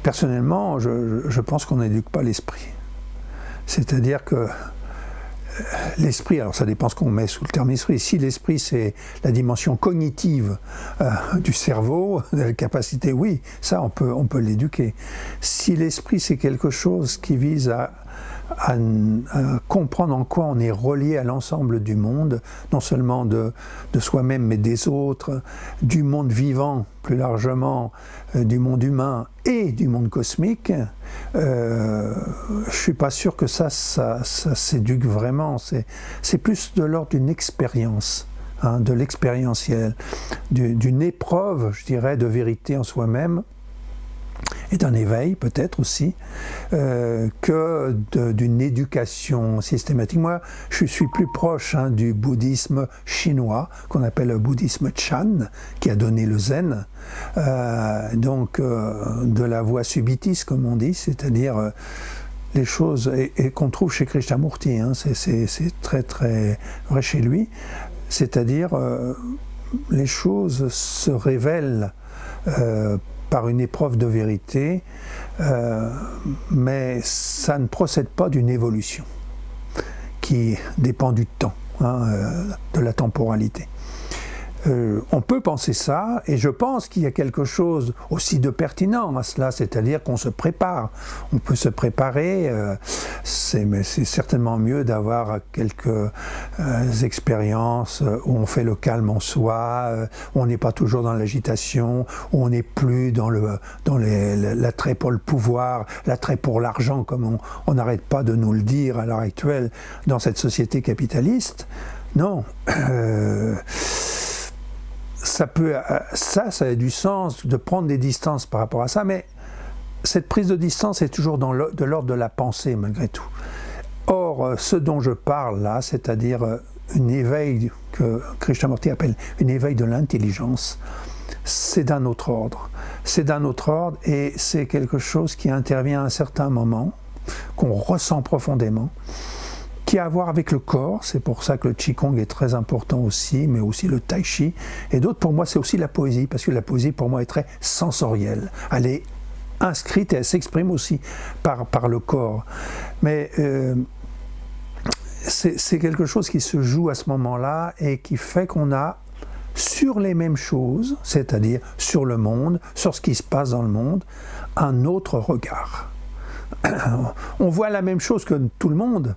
Personnellement, je pense qu'on n'éduque pas l'esprit. C'est-à-dire que l'esprit, alors ça dépend ce qu'on met sous le terme esprit. Si l'esprit c'est la dimension cognitive du cerveau, de la capacité, oui, ça on peut l'éduquer. Si l'esprit c'est quelque chose qui vise à comprendre en quoi on est relié à l'ensemble du monde, non seulement de soi-même mais des autres, du monde vivant plus largement, du monde humain et du monde cosmique, je ne suis pas sûr que ça s'éduque vraiment. C'est plus de l'ordre d'une expérience, hein, de l'expérientiel, d'une épreuve, je dirais, de vérité en soi-même, et d'un éveil peut-être aussi, que d'une éducation systématique. Moi, je suis plus proche du bouddhisme chinois, qu'on appelle le bouddhisme Chan, qui a donné le zen, donc de la voie subitis, comme on dit, c'est-à-dire les choses, et qu'on trouve chez Krishnamurti, hein, c'est très très vrai chez lui, c'est-à-dire les choses se révèlent par une épreuve de vérité, mais ça ne procède pas d'une évolution qui dépend du temps, hein, de la temporalité. On peut penser ça, et je pense qu'il y a quelque chose aussi de pertinent à cela, c'est-à-dire qu'on se prépare. On peut se préparer, mais c'est certainement mieux d'avoir quelques expériences où on fait le calme en soi, où on n'est pas toujours dans l'agitation, où on n'est plus dans l'attrait pour le pouvoir, l'attrait pour l'argent, comme on n'arrête pas de nous le dire à l'heure actuelle dans cette société capitaliste. Non. Ça a du sens de prendre des distances par rapport à ça, mais cette prise de distance est toujours de l'ordre de la pensée malgré tout. Or, ce dont je parle là, c'est-à-dire un éveil que Krishnamurti appelle un éveil de l'intelligence, c'est d'un autre ordre. C'est d'un autre ordre et c'est quelque chose qui intervient à un certain moment, qu'on ressent profondément, qui a à voir avec le corps, c'est pour ça que le Qigong est très important aussi, mais aussi le Tai Chi, et d'autres pour moi c'est aussi la poésie, parce que la poésie pour moi est très sensorielle, elle est inscrite et elle s'exprime aussi par le corps, mais c'est quelque chose qui se joue à ce moment-là et qui fait qu'on a sur les mêmes choses, c'est-à-dire sur le monde, sur ce qui se passe dans le monde, un autre regard. On voit la même chose que tout le monde.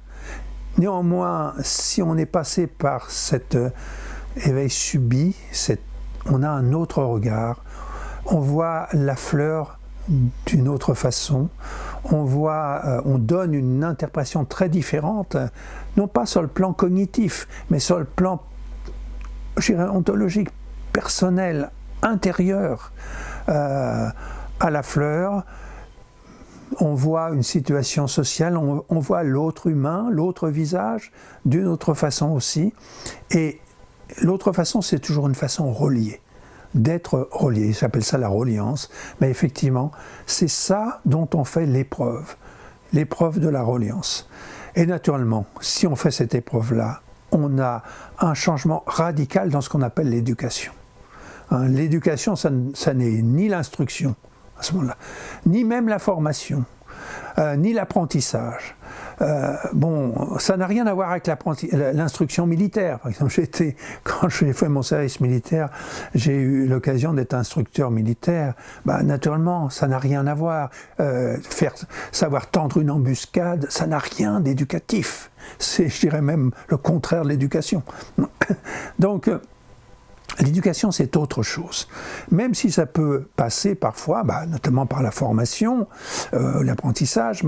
Néanmoins, si on est passé par cet éveil subi, on a un autre regard, on voit la fleur d'une autre façon, on donne une interprétation très différente, non pas sur le plan cognitif, mais sur le plan, je dirais, ontologique, personnel, intérieur, à la fleur. On voit une situation sociale, on voit l'autre humain, l'autre visage, d'une autre façon aussi. Et l'autre façon, c'est toujours une façon reliée, d'être relié. J'appelle ça la reliance. Mais effectivement, c'est ça dont on fait l'épreuve de la reliance. Et naturellement, si on fait cette épreuve-là, on a un changement radical dans ce qu'on appelle l'éducation. Hein, l'éducation, ça n'est ni l'instruction, à ce moment-là, ni même la formation, ni l'apprentissage. Ça n'a rien à voir avec l'instruction militaire. Par exemple, quand j'ai fait mon service militaire, j'ai eu l'occasion d'être instructeur militaire. Naturellement, ça n'a rien à voir. Savoir tendre une embuscade, ça n'a rien d'éducatif. C'est, je dirais même, le contraire de l'éducation. Donc, l'éducation, c'est autre chose. Même si ça peut passer parfois, notamment par la formation, l'apprentissage,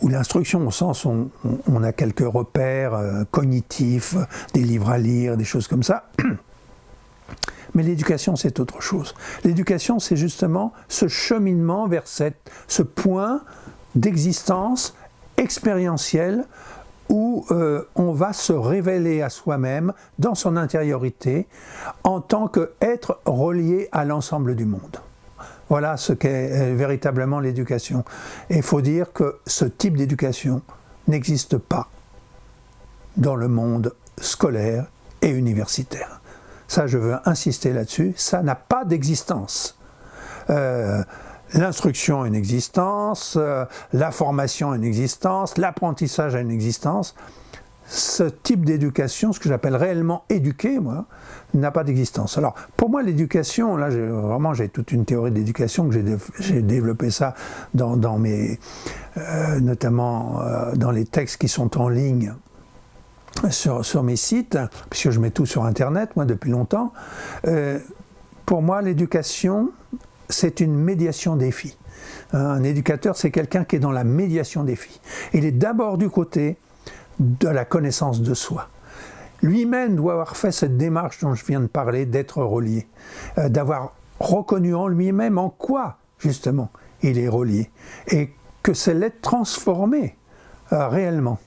ou l'instruction, au sens où on a quelques repères cognitifs, des livres à lire, des choses comme ça. Mais l'éducation, c'est autre chose. L'éducation, c'est justement ce cheminement vers ce point d'existence expérientielle où on va se révéler à soi-même, dans son intériorité, en tant qu'être relié à l'ensemble du monde. Voilà ce qu'est véritablement l'éducation. Et il faut dire que ce type d'éducation n'existe pas dans le monde scolaire et universitaire. Ça, je veux insister là-dessus, ça n'a pas d'existence. l'instruction a une existence, la formation a une existence, l'apprentissage a une existence. Ce type d'éducation, ce que j'appelle réellement éduquer, moi, n'a pas d'existence. Alors, pour moi, l'éducation, là, j'ai toute une théorie d'éducation que j'ai développé ça dans mes, notamment dans les textes qui sont en ligne sur mes sites, puisque je mets tout sur Internet, moi, depuis longtemps. Pour moi, l'éducation, c'est une médiation défi. Un éducateur, c'est quelqu'un qui est dans la médiation défi. Il est d'abord du côté de la connaissance de soi. Lui-même doit avoir fait cette démarche dont je viens de parler, d'être relié, d'avoir reconnu en lui-même en quoi, justement, il est relié, et que c'est l'être transformé réellement.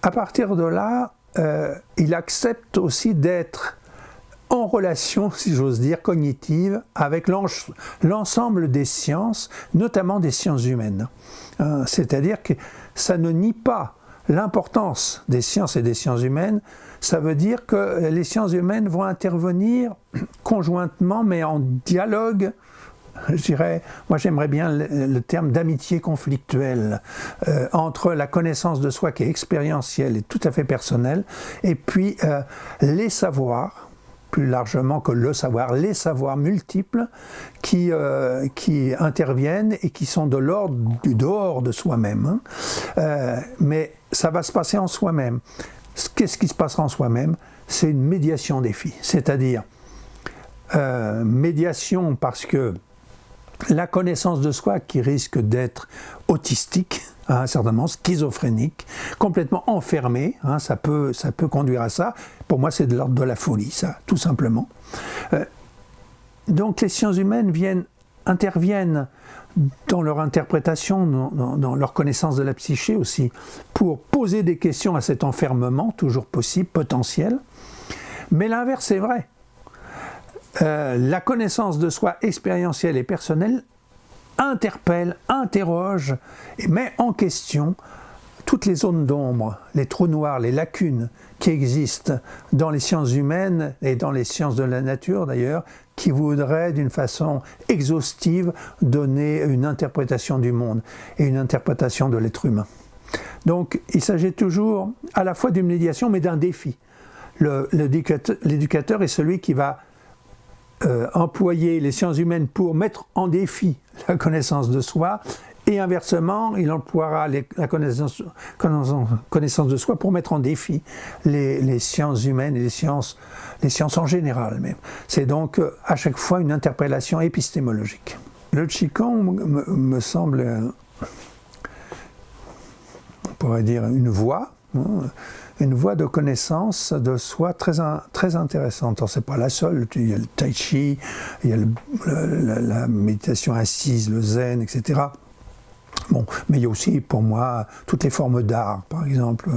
À partir de là, il accepte aussi d'être en relation, si j'ose dire, cognitive, avec l'ensemble des sciences, notamment des sciences humaines. C'est-à-dire que ça ne nie pas l'importance des sciences et des sciences humaines. Ça veut dire que les sciences humaines vont intervenir conjointement, mais en dialogue. Je dirais, moi j'aimerais bien le terme d'amitié conflictuelle entre la connaissance de soi qui est expérientielle et tout à fait personnelle, et puis les savoirs, plus largement que le savoir, les savoirs multiples qui interviennent et qui sont de l'ordre du dehors de soi-même. Mais ça va se passer en soi-même. Qu'est-ce qui se passera en soi-même? C'est une médiation défi, c'est-à-dire médiation parce que la connaissance de soi qui risque d'être autistique, certainement schizophrénique, complètement enfermée, ça peut conduire à ça. Pour moi, c'est de l'ordre de la folie, ça, tout simplement. Donc les sciences humaines interviennent dans leur interprétation, dans leur connaissance de la psyché aussi, pour poser des questions à cet enfermement, toujours possible, potentiel. Mais l'inverse est vrai. La connaissance de soi expérientielle et personnelle interpelle, interroge et met en question toutes les zones d'ombre, les trous noirs, les lacunes qui existent dans les sciences humaines et dans les sciences de la nature d'ailleurs, qui voudraient d'une façon exhaustive donner une interprétation du monde et une interprétation de l'être humain. Donc il s'agit toujours à la fois d'une médiation mais d'un défi. L'éducateur est celui qui va employer les sciences humaines pour mettre en défi la connaissance de soi, et inversement, il emploiera la connaissance de soi pour mettre en défi les sciences humaines et les sciences en général même. C'est donc à chaque fois une interpellation épistémologique. Le Qigong me semble, on pourrait dire, une voie de connaissance de soi très intéressante. Alors, c'est pas la seule, il y a le tai chi, il y a la méditation assise, le zen, etc. Bon, mais il y a aussi, pour moi, toutes les formes d'art, par exemple.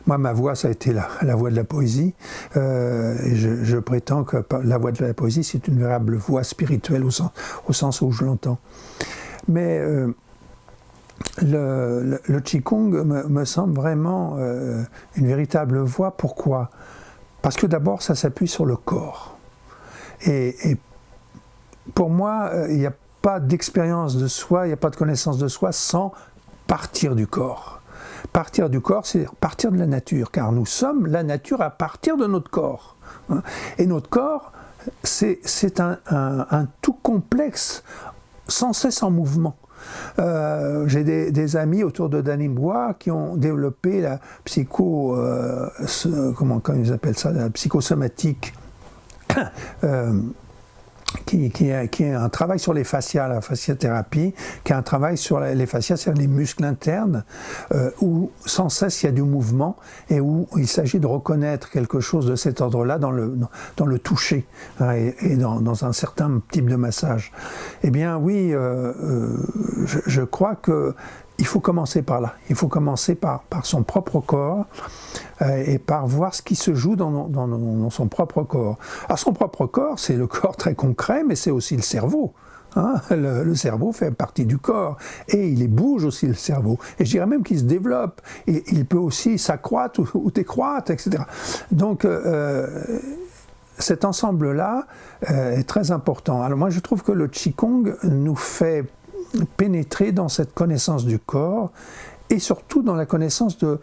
Moi, ma voix, ça a été la voix de la poésie, et je prétends que la voix de la poésie, c'est une véritable voix spirituelle au sens où je l'entends. Mais le Qigong me semble vraiment une véritable voie. Pourquoi? Parce que d'abord, ça s'appuie sur le corps. Et pour moi, il n'y a pas d'expérience de soi, il n'y a pas de connaissance de soi sans partir du corps. Partir du corps, c'est partir de la nature, car nous sommes la nature à partir de notre corps. Et notre corps, c'est un tout complexe, sans cesse en mouvement. J'ai des amis autour de Danimbois qui ont développé la comment ils appellent ça, la psychosomatique, qui est un travail sur les fascias, la fasciathérapie, qui est un travail sur les fascias, c'est-à-dire les muscles internes, où sans cesse il y a du mouvement et où il s'agit de reconnaître quelque chose de cet ordre-là dans le toucher, et dans un certain type de massage. Eh bien oui, je crois qu'il faut commencer par là. Il faut commencer par son propre corps et par voir ce qui se joue dans son propre corps. Alors son propre corps, c'est le corps très concret, mais c'est aussi le cerveau. Le cerveau fait partie du corps et il bouge aussi, le cerveau. Et je dirais même qu'il se développe. Et il peut aussi s'accroître ou décroître, etc. Donc cet ensemble-là est très important. Alors moi je trouve que le Qigong nous fait pénétrer dans cette connaissance du corps et surtout dans la connaissance de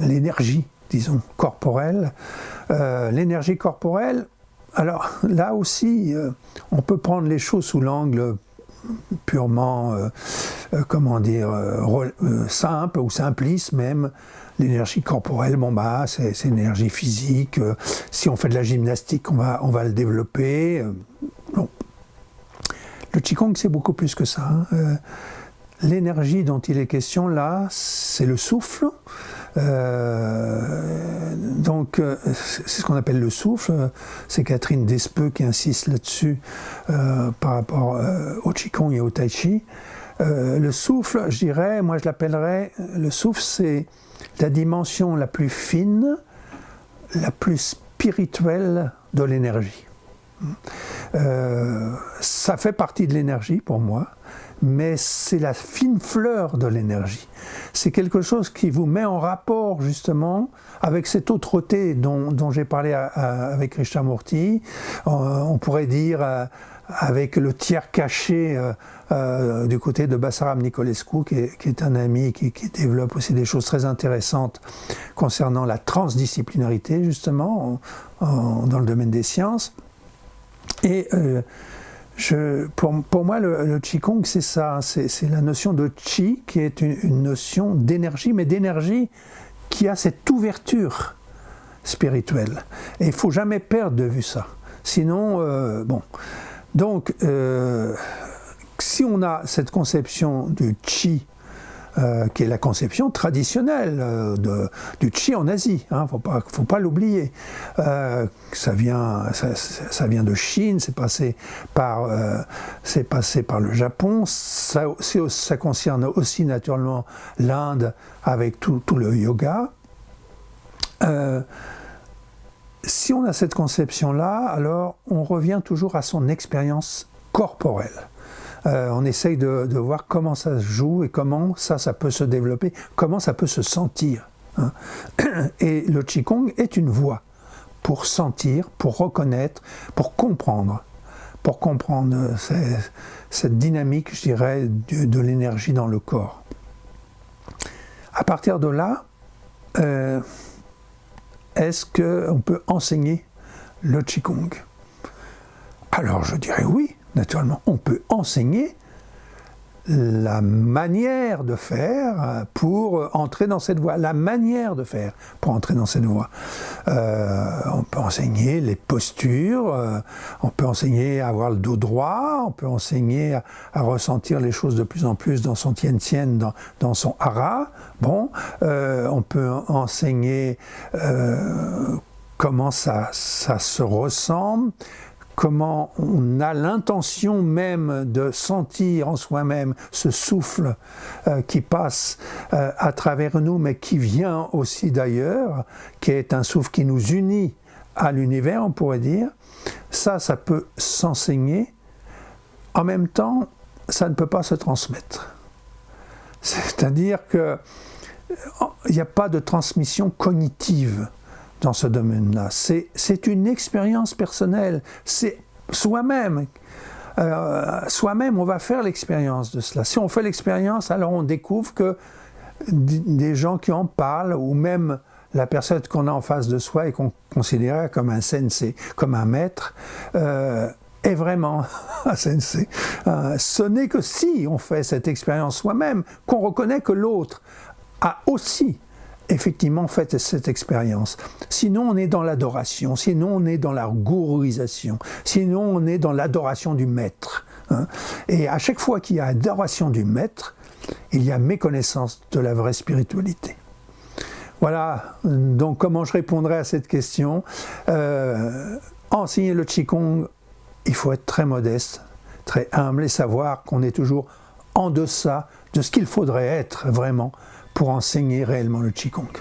l'énergie, disons, corporelle. L'énergie corporelle, alors là aussi, on peut prendre les choses sous l'angle purement, simple ou simpliste même. L'énergie corporelle, c'est une énergie physique. Si on fait de la gymnastique, on va le développer. Bon. Le Qigong, c'est beaucoup plus que ça. L'énergie dont il est question là, c'est le souffle. C'est ce qu'on appelle le souffle. C'est Catherine Despeux qui insiste là-dessus par rapport au Qigong et au Tai Chi. Le souffle, je dirais, moi je l'appellerais, le souffle c'est la dimension la plus fine, la plus spirituelle de l'énergie. Ça fait partie de l'énergie pour moi, mais c'est la fine fleur de l'énergie. C'est quelque chose qui vous met en rapport justement avec cette autre-té dont j'ai parlé avec Krishnamurti. On pourrait dire avec le tiers caché du côté de Bassaram Nicolescu, qui est un ami qui développe aussi des choses très intéressantes concernant la transdisciplinarité justement dans le domaine des sciences. Et pour moi, le Qigong, c'est ça, c'est la notion de Qi qui est une notion d'énergie, mais d'énergie qui a cette ouverture spirituelle. Et il ne faut jamais perdre de vue ça. Sinon, bon. Donc, si on a cette conception du Qi, qui est la conception traditionnelle du Qi en Asie, faut pas l'oublier. Ça vient de Chine, c'est passé par le Japon, ça concerne aussi naturellement l'Inde avec tout le yoga. Si on a cette conception-là, alors on revient toujours à son expérience corporelle. On essaye de voir comment ça se joue et comment ça peut se développer, comment ça peut se sentir. Et le Qigong est une voie pour sentir, pour reconnaître, pour comprendre cette dynamique, je dirais, de l'énergie dans le corps. À partir de là, est-ce qu'on peut enseigner le Qigong? Alors je dirais oui, naturellement. On peut enseigner la manière de faire pour entrer dans cette voie. La manière de faire pour entrer dans cette voie. On peut enseigner les postures, on peut enseigner à avoir le dos droit, on peut enseigner à ressentir les choses de plus en plus dans son tien-tien, dans son hara. Bon, on peut enseigner comment ça se ressemble, comment on a l'intention même de sentir en soi-même ce souffle qui passe à travers nous, mais qui vient aussi d'ailleurs, qui est un souffle qui nous unit à l'univers, on pourrait dire. Ça peut s'enseigner. En même temps, ça ne peut pas se transmettre. C'est-à-dire qu'il n'y a pas de transmission cognitive dans ce domaine-là. C'est une expérience personnelle. C'est soi-même. Soi-même, on va faire l'expérience de cela. Si on fait l'expérience, alors on découvre que des gens qui en parlent, ou même la personne qu'on a en face de soi et qu'on considère comme un sensei, comme un maître, est vraiment un sensei. Ce n'est que si on fait cette expérience soi-même qu'on reconnaît que l'autre a aussi effectivement fait cette expérience. Sinon, on est dans l'adoration, sinon on est dans la gourouisation, sinon on est dans l'adoration du maître. Et à chaque fois qu'il y a adoration du maître, il y a méconnaissance de la vraie spiritualité. Voilà, donc comment je répondrai à cette question. Enseigner le Qigong, il faut être très modeste, très humble et savoir qu'on est toujours en deçà de ce qu'il faudrait être vraiment pour enseigner réellement le Qigong.